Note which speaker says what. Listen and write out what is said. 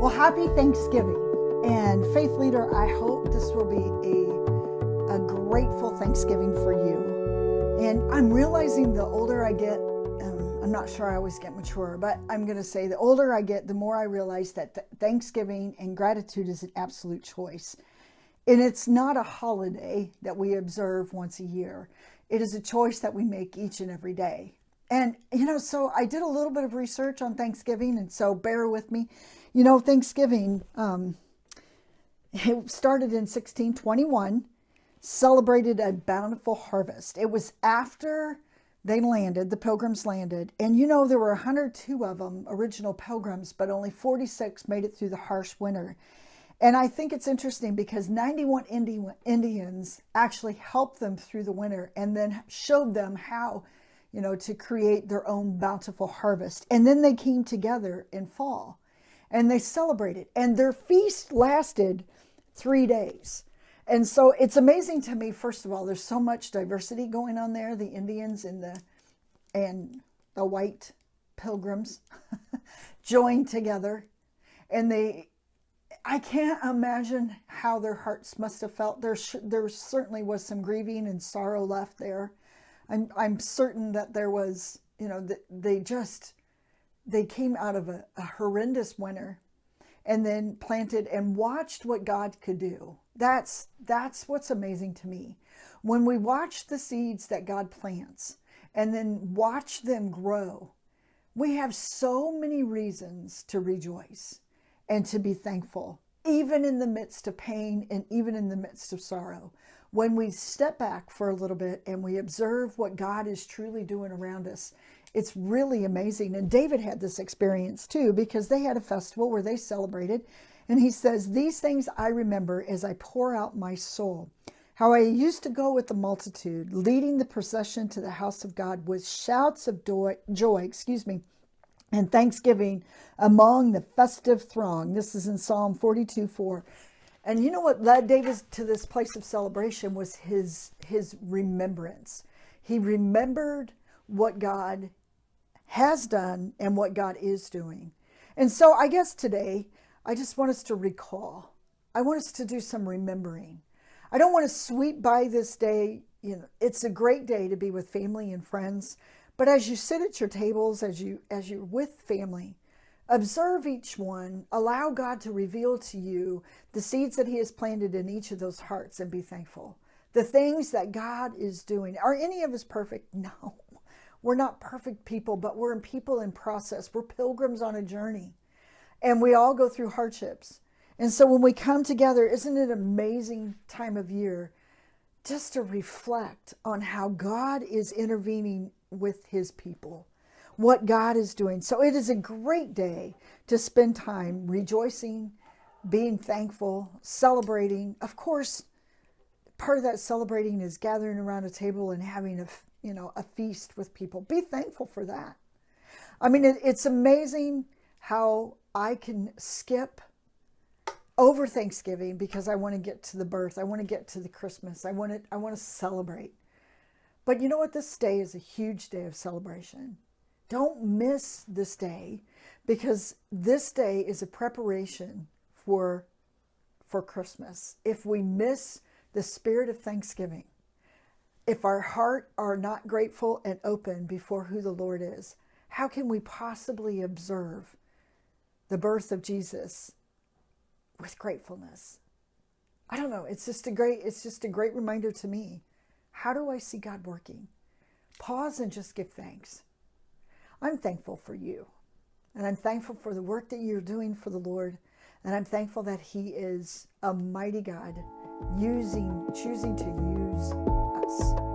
Speaker 1: Well, happy Thanksgiving. And Faith Leader, I hope this will be a grateful Thanksgiving for you. And I'm realizing the older I get, I'm not sure I always get mature, but I'm going to say the older I get, the more I realize that Thanksgiving and gratitude is an absolute choice. And it's not a holiday that we observe once a year. It is a choice that we make each and every day. And, so I did a little bit of research on Thanksgiving, and so bear with me. Thanksgiving, it started in 1621, celebrated a bountiful harvest. It was after they landed, the Pilgrims landed, and there were 102 of them, original Pilgrims, but only 46 made it through the harsh winter. And I think it's interesting because 91 Indians actually helped them through the winter and then showed them how, to create their own bountiful harvest. And then they came together in fall and they celebrated, and their feast lasted 3 days. And so it's amazing to me, first of all, there's so much diversity going on there. The Indians and the white Pilgrims joined together, and I can't imagine how their hearts must have felt. There certainly was some grieving and sorrow left there. I'm certain that there was, they came out of a horrendous winter and then planted and watched what God could do. That's what's amazing to me. When we watch the seeds that God plants and then watch them grow, we have so many reasons to rejoice and to be thankful, even in the midst of pain and even in the midst of sorrow. When we step back for a little bit and we observe what God is truly doing around us, it's really amazing. And David had this experience too, because they had a festival where they celebrated. And he says, "These things I remember as I pour out my soul. How I used to go with the multitude, leading the procession to the house of God with shouts of joy, and thanksgiving among the festive throng." This is in Psalm 42:4. And you know what led David to this place of celebration was his remembrance. He remembered what God has done and what God is doing. And so I guess today, I just want us to recall. I want us to do some remembering. I don't want to sweep by this day. It's a great day to be with family and friends. But as you sit at your tables, as you're with family, observe each one. Allow God to reveal to you the seeds that He has planted in each of those hearts, and be thankful. The things that God is doing. Are any of us perfect? No. We're not perfect people, but we're people in process. We're pilgrims on a journey. And we all go through hardships. And so when we come together, isn't it an amazing time of year just to reflect on how God is intervening with His people, what God is doing. So it is a great day to spend time rejoicing, being thankful, celebrating. Of course, part of that celebrating is gathering around a table and having a feast with people. Be thankful for that. I mean, it's amazing how I can skip over Thanksgiving because I want to get to the birth. I want to get to the Christmas. I want to celebrate. But you know what? This day is a huge day of celebration. Don't miss this day, because this day is a preparation for Christmas. If we miss the spirit of Thanksgiving, if our heart are not grateful and open before who the Lord is, how can we possibly observe the birth of Jesus with gratefulness? I don't know. It's just a great reminder to me. How do I see God working? Pause and just give thanks. I'm thankful for you. And I'm thankful for the work that you're doing for the Lord. And I'm thankful that He is a mighty God, choosing to use us.